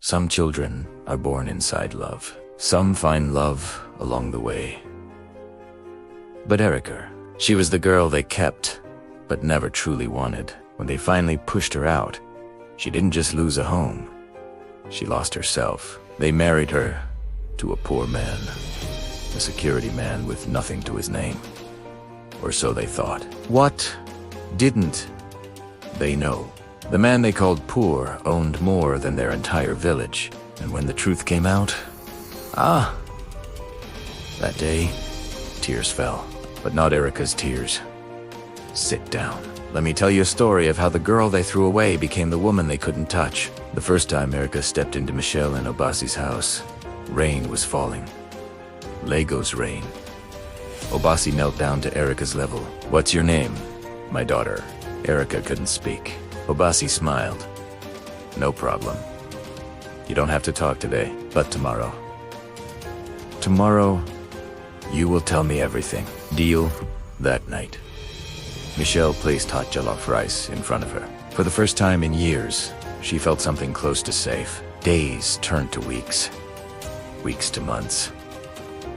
Some children are born inside love. Some find love along the way. But Erica, she was the girl they kept, but never truly wanted. When they finally pushed her out, she didn't just lose a home. She lost herself. They married her to a poor man, a security man with nothing to his name. Or so they thought. What didn't they know? The man they called poor owned more than their entire village. And when the truth came out, that day, tears fell. But not Erica's tears. Sit down. Let me tell you a story of how the girl they threw away became the woman they couldn't touch. The first time Erica stepped into Michelle and Obasi's house, rain was falling. Legos rain. Obasi knelt down to Erica's level. What's your name, my daughter? Erica couldn't speak. Obasi smiled. No problem. You don't have to talk today, but tomorrow. Tomorrow, you will tell me everything. Deal? That night, Michelle placed hot jollof rice in front of her. For the first time in years, she felt something close to safe. Days turned to weeks. Weeks to months.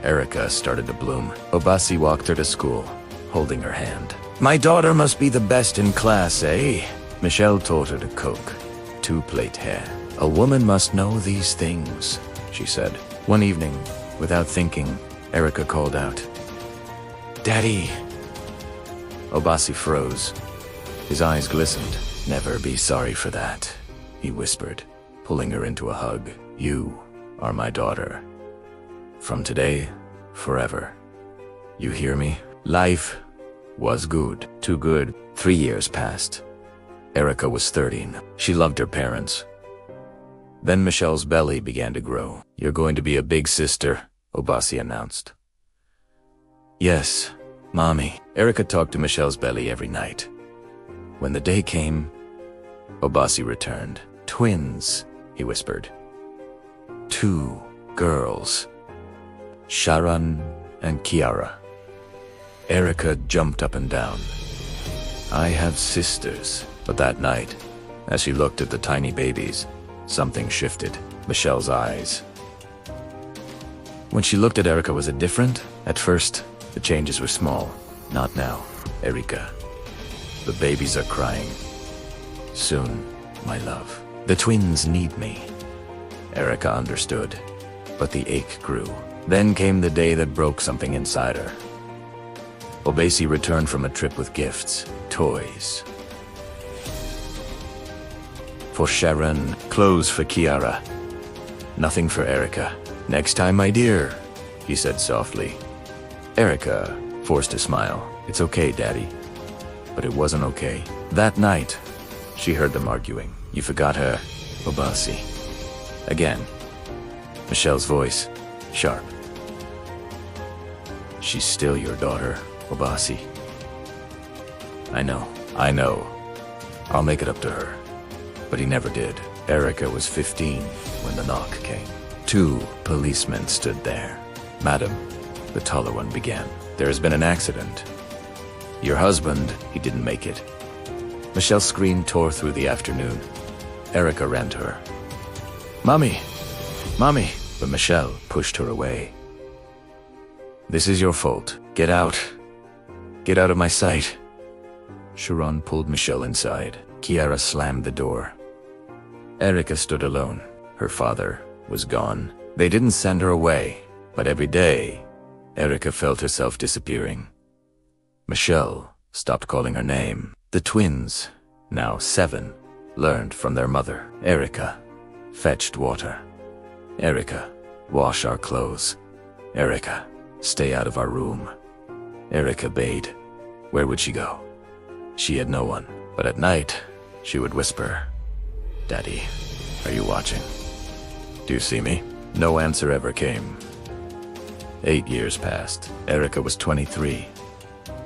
Erica started to bloom. Obasi walked her to school, holding her hand. My daughter must be the best in class, eh? Michelle taught her to cook, to plait hair. A woman must know these things, she said. One evening, without thinking, Erica called out, Daddy. Obasi froze. His eyes glistened. Never be sorry for that, he whispered, pulling her into a hug. You are my daughter. From today, forever. You hear me? Life was good. Too good. 3 years passed. Erica was 13. She loved her parents. Then Michelle's belly began to grow. You're going to be a big sister, Obasi announced. Yes, Mommy. Erica talked to Michelle's belly every night. When the day came, Obasi returned. Twins, he whispered. 2 girls. Sharon and Kiara. Erica jumped up and down. I have sisters. But that night, as she looked at the tiny babies, something shifted. Michelle's eyes. When she looked at Erica, was it different? At first, the changes were small. Not now, Erica. The babies are crying. Soon, my love. The twins need me. Erica understood, but the ache grew. Then came the day that broke something inside her. Obasi returned from a trip with gifts, toys. For Sharon, clothes for Kiara. Nothing for Erica. Next time, my dear, he said softly. Erica forced a smile. It's okay, Daddy. But it wasn't okay. That night, she heard them arguing. You forgot her, Obasi. Again, Michelle's voice, sharp. She's still your daughter, Obasi. I know. I'll make it up to her. But he never did. Erica was 15 when the knock came. 2 policemen stood there. Madam, the taller one began. There has been an accident. Your husband, he didn't make it. Michelle's scream tore through the afternoon. Erica ran to her. Mommy! But Michelle pushed her away. This is your fault. Get out. Get out of my sight. Sharon pulled Michelle inside. Kiara slammed the door. Erica stood alone. Her father was gone. They didn't send her away, but every day, Erica felt herself disappearing. Michelle stopped calling her name. The twins, now 7, learned from their mother. Erica fetched water. Erica, wash our clothes. Erica, stay out of our room. Erica bade. Where would she go? She had no one, but at night, she would whisper, Daddy, are you watching? Do you see me? No answer ever came. 8 years passed. Erica was 23.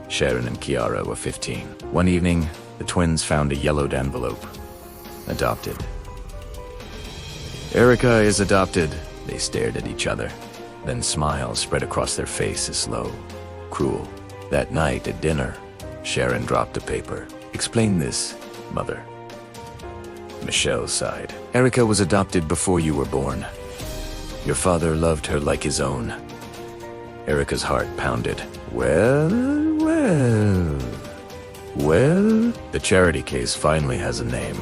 Sharon and Kiara were 15. One evening, the twins found a yellowed envelope. Adopted. Erica is adopted. They stared at each other. Then smiles spread across their faces, slow, cruel. That night at dinner, Sharon dropped a paper. Explain this, Mother. Michelle sighed. Erica was adopted before you were born. Your father loved her like his own. Erica's heart pounded. Well, the charity case finally has a name.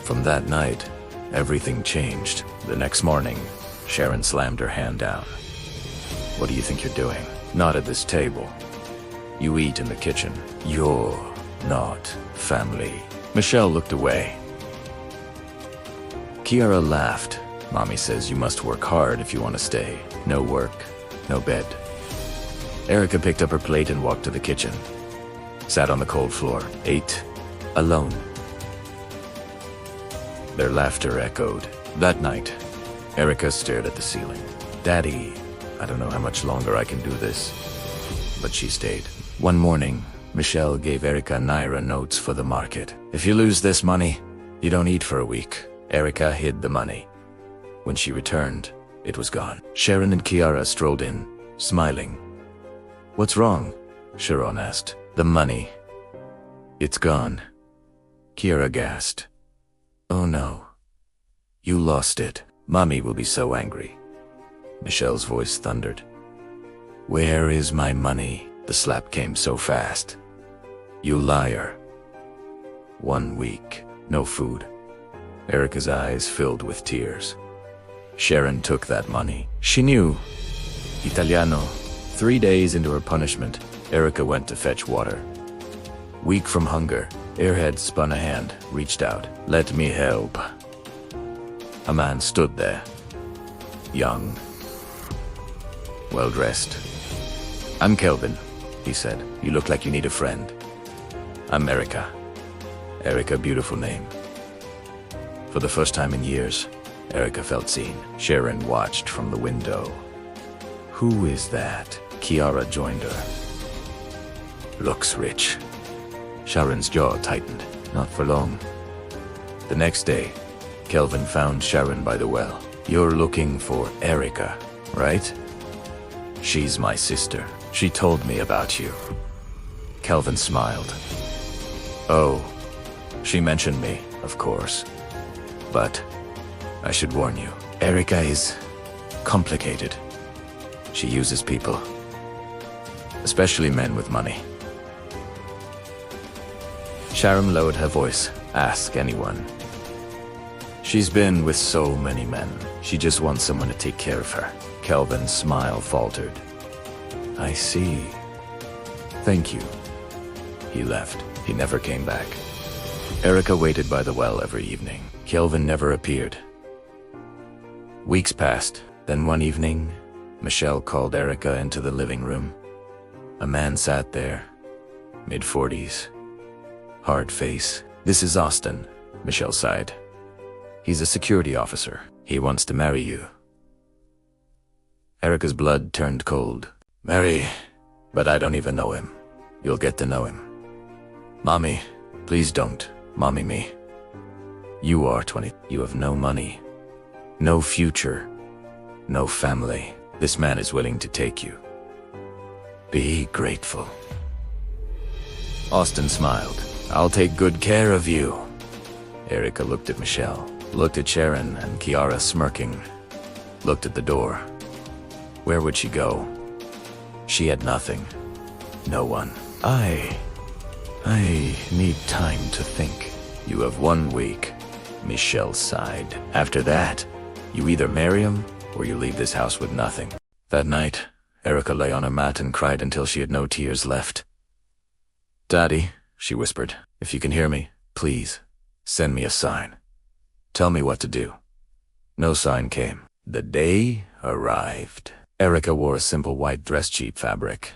From that night, everything changed. The next morning, Sharon slammed her hand down. What do you think you're doing? Not at this table. You eat in the kitchen. You're not family. Michelle looked away. Kiara laughed. Mommy says you must work hard if you want to stay. No work, no bed. Erica picked up her plate and walked to the kitchen. Sat on the cold floor, ate, alone. Their laughter echoed. That night, Erica stared at the ceiling. Daddy, I don't know how much longer I can do this. But she stayed. One morning, Michelle gave Erica Naira notes for the market. If you lose this money, you don't eat for a week. Erica hid the money. When she returned, it was gone. Sharon and Kiara strolled in, smiling. What's wrong? Sharon asked. The money. It's gone. Kiara gasped. Oh no. You lost it. Mommy will be so angry. Michelle's voice thundered. Where is my money? The slap came so fast. You liar. 1 week. No food. Erica's eyes filled with tears. Sharon took that money. She knew. Italiano. 3 days into her punishment, Erica went to fetch water. Weak from hunger, Airhead spun a hand, reached out. Let me help. A man stood there. Young. Well-dressed. I'm Kelvin, he said. You look like you need a friend. I'm Erica. Erica, beautiful name. For the first time in years, Erica felt seen. Sharon watched from the window. Who is that? Kiara joined her. Looks rich. Sharon's jaw tightened. Not for long. The next day, Kelvin found Sharon by the well. You're looking for Erica, right? She's my sister. She told me about you. Kelvin smiled. Oh, she mentioned me, of course. But I should warn you, Erica is complicated. She uses people, especially men with money. Sharon lowered her voice. Ask anyone. She's been with so many men. She just wants someone to take care of her. Kelvin's smile faltered. I see. Thank you. He left. He never came back. Erica waited by the well every evening. Kelvin never appeared. Weeks passed. Then one evening, Michelle called Erica into the living room. A man sat there, mid-40s. Hard face. This is Austin, Michelle sighed. He's a security officer. He wants to marry you. Erica's blood turned cold. Marry, but I don't even know him. You'll get to know him. Mommy, please don't. Mommy me. You are 20. You have no money. No future. No family. This man is willing to take you. Be grateful. Austin smiled. I'll take good care of you. Erica looked at Michelle, looked at Sharon and Kiara smirking, looked at the door. Where would she go? She had nothing. No one. I need time to think. You have 1 week. Michelle sighed. After that, you either marry him or you leave this house with nothing. That night, Erica lay on a mat and cried until she had no tears left. Daddy, she whispered, if you can hear me, please, send me a sign. Tell me what to do. No sign came. The day arrived. Erica wore a simple white dress, cheap fabric.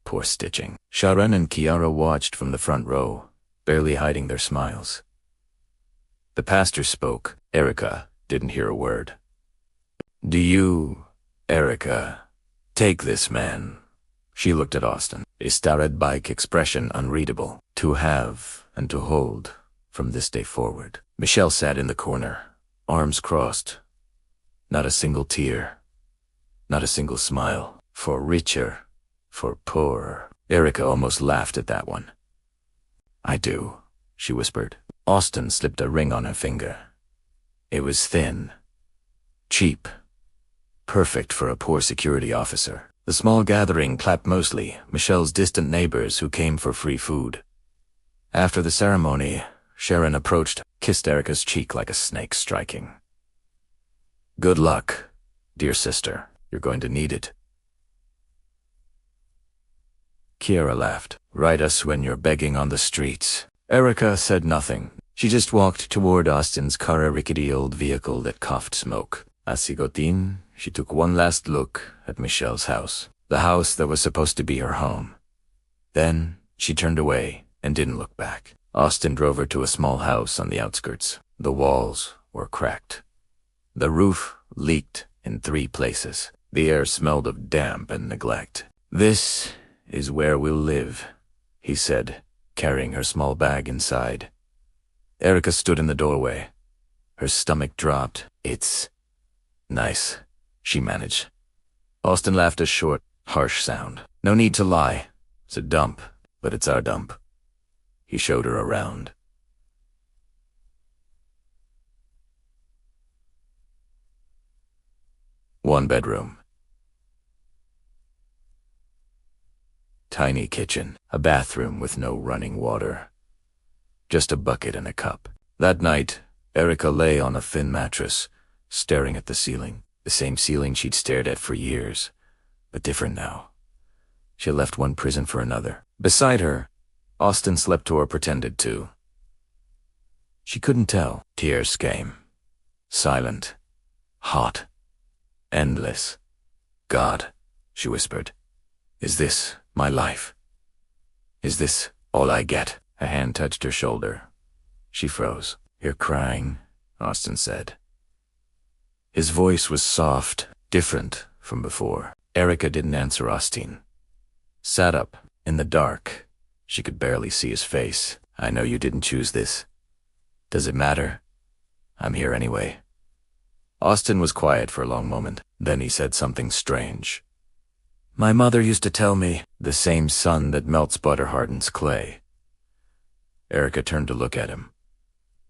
Poor stitching. Sharon and Kiara watched from the front row, barely hiding their smiles. The pastor spoke. Erica didn't hear a word. Do you, Erica, take this man? She looked at Austin, a starred-bike expression unreadable. To have and to hold from this day forward. Michelle sat in the corner, arms crossed. Not a single tear. Not a single smile. For richer, for poorer. Erica almost laughed at that one. I do. she whispered. Austin slipped a ring on her finger. It was thin, cheap, perfect for a poor security officer. The small gathering clapped, mostly Michelle's distant neighbors who came for free food. After the ceremony, Sharon approached, kissed Erica's cheek like a snake striking. "Good luck, dear sister. You're going to need it." Kiara laughed. "Write us when you're begging on the streets." Erica said nothing. She just walked toward Austin's car, a rickety old vehicle that coughed smoke. As she got in, she took one last look at Michelle's house, the house that was supposed to be her home. Then she turned away and didn't look back. Austin drove her to a small house on the outskirts. The walls were cracked. The roof leaked in 3 places. The air smelled of damp and neglect. "This is where we'll live," he said, carrying her small bag inside. Erica stood in the doorway. Her stomach dropped. "It's nice," she managed. Austin laughed, a short, harsh sound. "No need to lie. It's a dump, but it's our dump." He showed her around. One bedroom. Tiny kitchen, a bathroom with no running water. Just a bucket and a cup. That night, Erica lay on a thin mattress, staring at the ceiling. The same ceiling she'd stared at for years, but different now. She had left one prison for another. Beside her, Austin slept or pretended to. She couldn't tell. Tears came. Silent. Hot. Endless. "God," she whispered. "Is this my life? Is this all I get?" A hand touched her shoulder. She froze. "You're crying," Austin said. His voice was soft, different from before. Erica didn't answer Austin. Sat up, in the dark. She could barely see his face. "I know you didn't choose this. Does it matter? I'm here anyway." Austin was quiet for a long moment. Then he said something strange. "My mother used to tell me, the same sun that melts butter hardens clay." Erica turned to look at him.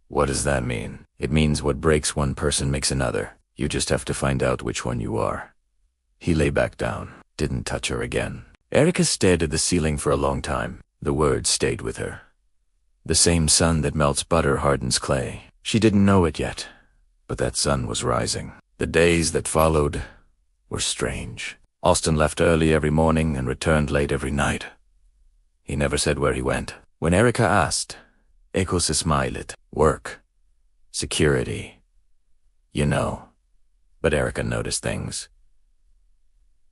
"What does that mean?" "It means what breaks one person makes another. You just have to find out which one you are." He lay back down, didn't touch her again. Erica stared at the ceiling for a long time. The words stayed with her. The same sun that melts butter hardens clay. She didn't know it yet, but that sun was rising. The days that followed were strange. Austin left early every morning and returned late every night. He never said where he went. When Erica asked, Eko se smiled. "Work. Security. You know." But Erica noticed things.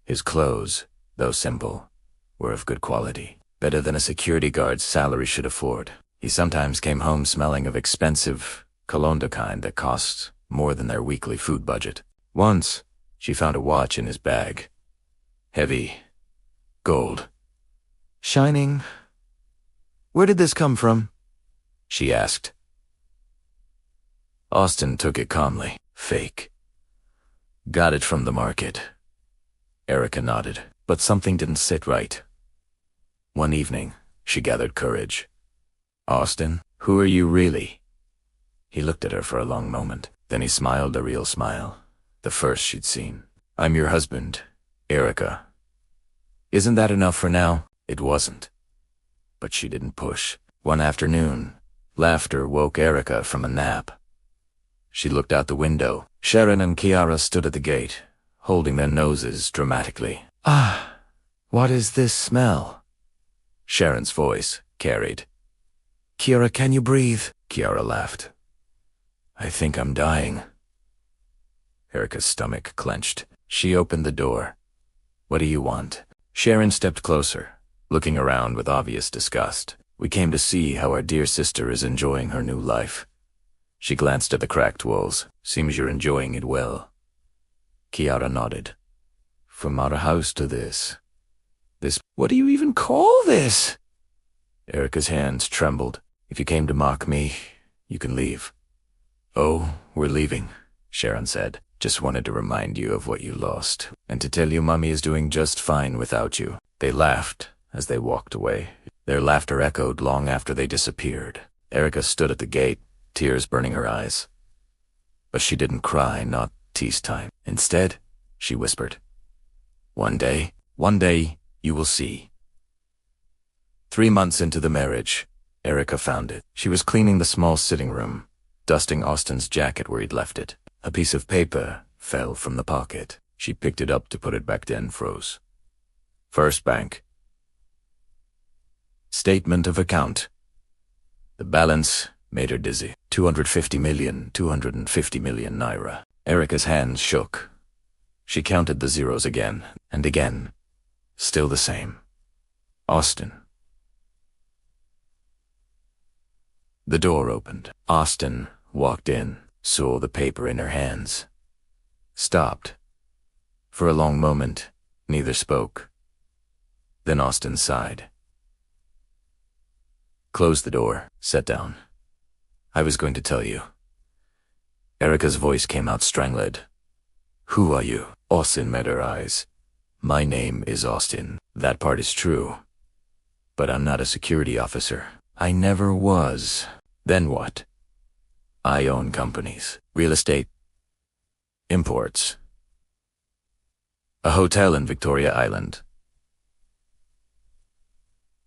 His clothes, though simple, were of good quality. Better than a security guard's salary should afford. He sometimes came home smelling of expensive cologne, the kind that costs more than their weekly food budget. Once, she found a watch in his bag. Heavy. Gold. Shining. "Where did this come from?" she asked. Austin took it calmly. "Fake. Got it from the market." Erica nodded, but something didn't sit right. One evening, she gathered courage. "Austin, who are you really?" He looked at her for a long moment. Then he smiled, a real smile, the first she'd seen. "I'm your husband, Erica." Isn't that enough for now? It wasn't. But she didn't push. One afternoon, laughter woke Erica from a nap. She looked out the window. Sharon and Kiara stood at the gate, holding their noses dramatically. "Ah, what is this smell?" Sharon's voice carried. "Kiara, can you breathe?" Kiara laughed. "I think I'm dying." Erica's stomach clenched. She opened the door. "What do you want?" Sharon stepped closer, looking around with obvious disgust. "We came to see how our dear sister is enjoying her new life." She glanced at the cracked walls. "Seems you're enjoying it well." Kiara nodded. "From our house to this. What do you even call this?" Erica's hands trembled. "If you came to mock me, you can leave." "Oh, we're leaving," Sharon said. "Just wanted to remind you of what you lost, and to tell you Mommy is doing just fine without you." They laughed as they walked away. Their laughter echoed long after they disappeared. Erica stood at the gate, tears burning her eyes. But she didn't cry, not tease time. Instead, she whispered, one day, you will see." 3 months into the marriage, Erica found it. She was cleaning the small sitting room, dusting Austin's jacket where he'd left it. A piece of paper fell from the pocket. She picked it up to put it back, then froze. First bank. Statement of account. The balance made her dizzy. 250 million naira. Erica's hands shook. She counted the zeros again and again. Still the same. Austin. The door opened. Austin walked in, saw the paper in her hands. Stopped. For a long moment, neither spoke. Then Austin sighed. Closed the door, sat down. "I was going to tell you." Erica's voice came out strangled. "Who are you?" Austin met her eyes. "My name is Austin. That part is true. But I'm not a security officer. I never was." "Then what?" "I own companies. Real estate. Imports. A hotel in Victoria Island.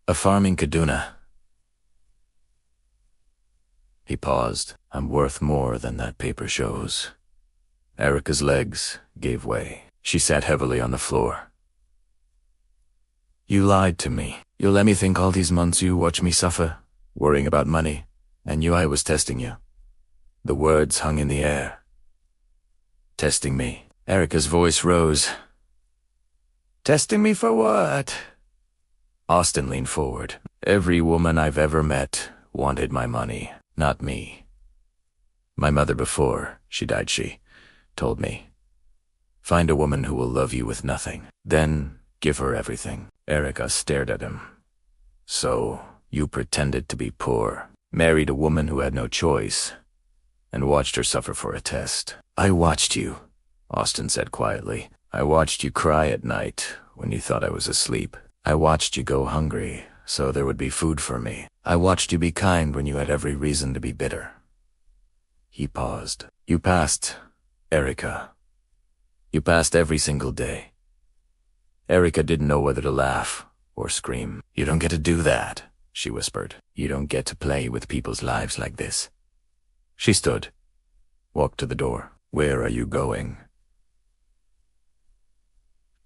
A farm in Kaduna." He paused. "I'm worth more than that paper shows." Erica's legs gave way. She sat heavily on the floor. "You lied to me. You let me think all these months you watched me suffer, worrying about money, and knew I was testing you." The words hung in the air. "Testing me." Erica's voice rose. "Testing me for what?" Austin leaned forward. "Every woman I've ever met wanted my money, not me. My mother, before she died, she told me, find a woman who will love you with nothing, then give her everything." Erica stared at him. "So you pretended to be poor, married a woman who had no choice, and watched her suffer for a test." "I watched you," Austin said quietly. "I watched you cry at night when you thought I was asleep. I watched you go hungry so there would be food for me. I watched you be kind when you had every reason to be bitter." He paused. "You passed, Erica. You passed every single day." Erica didn't know whether to laugh or scream. "You don't get to do that," she whispered. "You don't get to play with people's lives like this." She stood, walked to the door. "Where are you going?"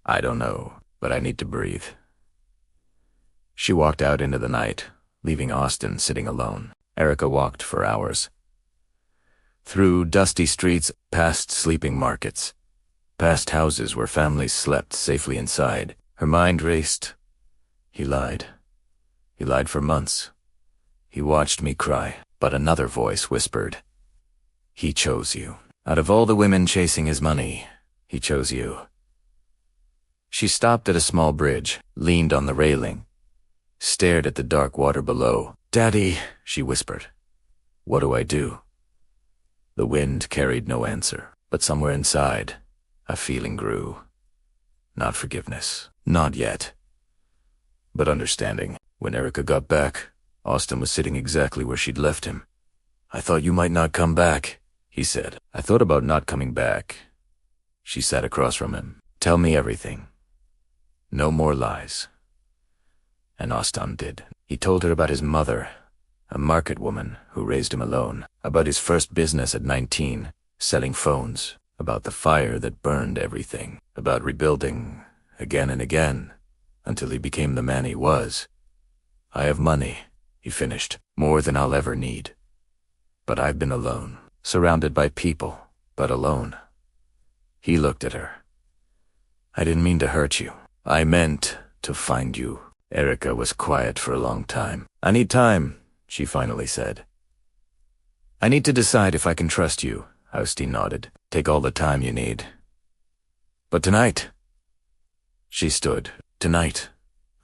"I don't know, but I need to breathe." She walked out into the night, leaving Austin sitting alone. Erica walked for hours. Through dusty streets, past sleeping markets, past houses where families slept safely inside. Her mind raced. He lied. He lied for months. He watched me cry, but another voice whispered, "He chose you. Out of all the women chasing his money, he chose you." She stopped at a small bridge, leaned on the railing, stared at the dark water below. "Daddy," she whispered. "What do I do?" The wind carried no answer, but somewhere inside, a feeling grew. Not forgiveness. Not yet. But understanding. When Erica got back, Austin was sitting exactly where she'd left him. "I thought you might not come back," he said. "I thought about not coming back." She sat across from him. "Tell me everything. No more lies." And Austin did. He told her about his mother, a market woman who raised him alone, about his first business at 19, selling phones, about the fire that burned everything, about rebuilding again and again until he became the man he was. "I have money," he finished, "more than I'll ever need. But I've been alone, surrounded by people, but alone." He looked at her. "I didn't mean to hurt you. I meant to find you." Erica was quiet for a long time. "I need time," she finally said. "I need to decide if I can trust you." Austin nodded. "Take all the time you need. But tonight..." She stood. "Tonight,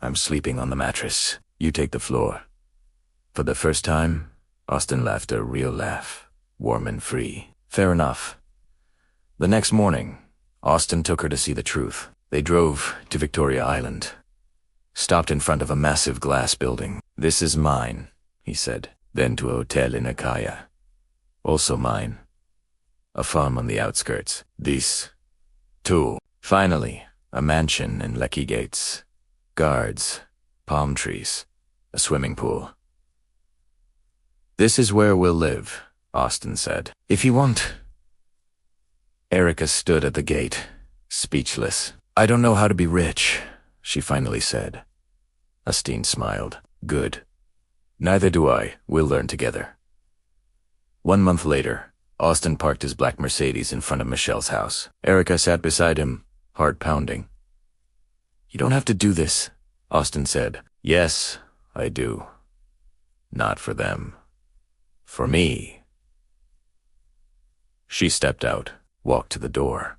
I'm sleeping on the mattress. You take the floor." For the first time, Austin laughed a real laugh, warm and free. "Fair enough." The next morning, Austin took her to see the truth. They drove to Victoria Island, stopped in front of a massive glass building. "This is mine," he said. then to a hotel in Akaya. Also mine. A farm on the outskirts. These two. Finally, a mansion in Lekki Gates. Guards, palm trees, a swimming pool. This is where we'll live, Austin said. If you want. Erica stood at the gate, speechless. I don't know how to be rich, she finally said. Austin smiled. Good. Neither do I. We'll learn together. 1 month later, Austin parked his black Mercedes in front of Michelle's house. Erica sat beside him, heart pounding. You don't have to do this, Austin said. Yes, I do. Not for them. For me. She stepped out, walked to the door,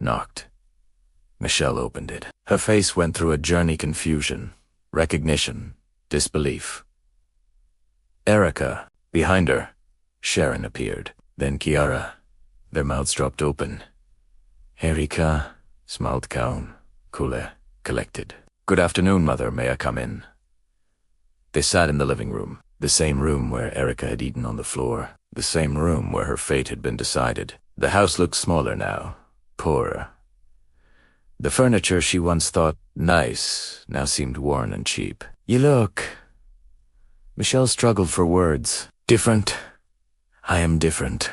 knocked. Michelle opened it. Her face went through a journey: confusion, recognition, disbelief. Erica, behind her. Sharon appeared, then Kiara. Their mouths dropped open. Erika smiled calm, cool, collected. Good afternoon, Mother. May I come in? They sat in the living room, the same room where Erica had eaten on the floor, the same room where her fate had been decided. The house looked smaller now, poorer. The furniture she once thought nice now seemed worn and cheap. You look... Michelle struggled for words. Different. I am different.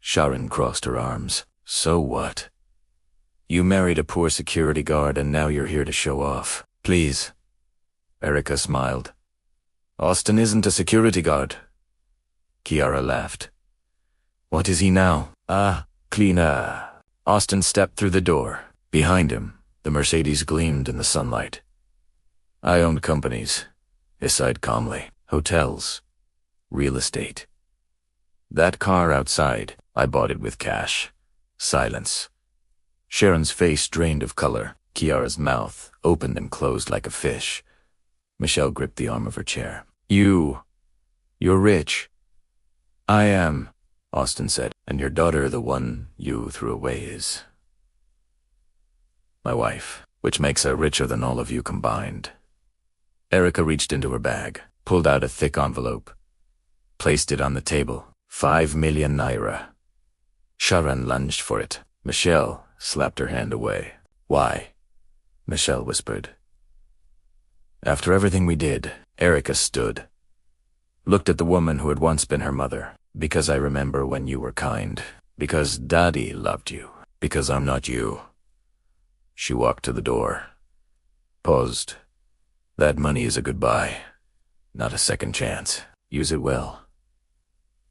Sharon crossed her arms. So what? You married a poor security guard and now you're here to show off. Please. Erica smiled. Austin isn't a security guard. Kiara laughed. What is he now? Cleaner. Austin stepped through the door. Behind him, the Mercedes gleamed in the sunlight. I owned companies, he sighed calmly. Hotels. Real estate. That car outside, I bought it with cash. Silence. Sharon's face drained of color. Kiara's mouth opened and closed like a fish. Michelle gripped the arm of her chair. You're rich. I am, Austin said, and your daughter, the one you threw away, is my wife, which makes her richer than all of you combined. Erica reached into her bag, pulled out a thick envelope, placed it on the table. 5 million naira. Sharon lunged for it. Michelle slapped her hand away. Why? Michelle whispered. After everything we did, Erica stood, looked at the woman who had once been her mother. Because I remember when you were kind. Because Daddy loved you. Because I'm not you. She walked to the door. Paused. That money is a goodbye, not a second chance. Use it well.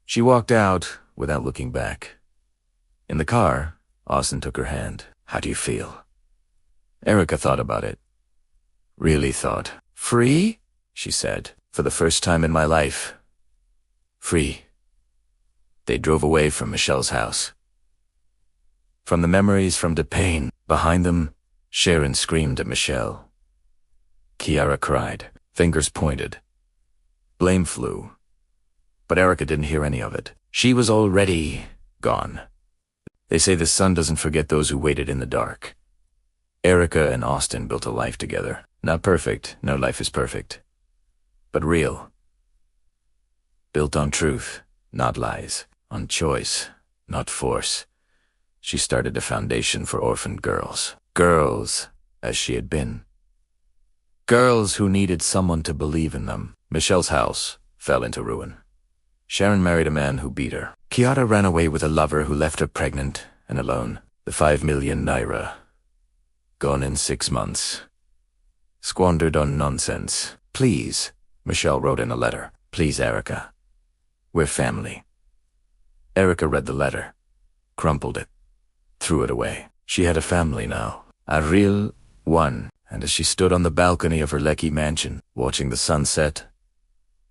She walked out without looking back. In the car, Austin took her hand. How do you feel? Erica thought about it. Really thought. Free? She said. For the first time in my life. Free. They drove away from Michelle's house. From the memories, from the pain. Behind them, Sharon screamed at Michelle. Kiara cried. Fingers pointed. Blame flew. But Erica didn't hear any of it. She was already gone. They say the sun doesn't forget those who waited in the dark. Erica and Austin built a life together. Not perfect, no life is perfect. But real. Built on truth, not lies. On choice, not force. She started a foundation for orphaned girls. Girls, as she had been. Girls who needed someone to believe in them. Michelle's house fell into ruin. Sharon married a man who beat her. Kiara ran away with a lover who left her pregnant and alone. The 5 million naira. Gone in 6 months. Squandered on nonsense. Please, Michelle wrote in a letter. Please, Erica. We're family. Erica read the letter, crumpled it, threw it away. She had a family now. A real one. And as she stood on the balcony of her Lekki mansion, watching the sunset,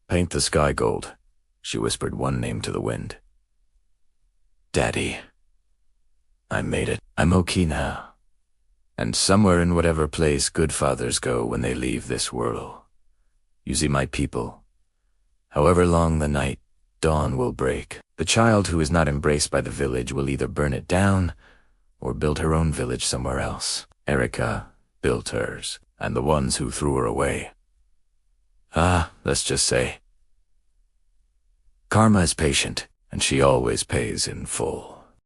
paint the sky gold, she whispered one name to the wind. Daddy. I made it. I'm okay now. And somewhere in whatever place good fathers go when they leave this world, you see my people. However long the night, dawn will break. The child who is not embraced by the village will either burn it down or build her own village somewhere else. Erica built hers, and the ones who threw her away. Let's just say, Karma is patient, and she always pays in full.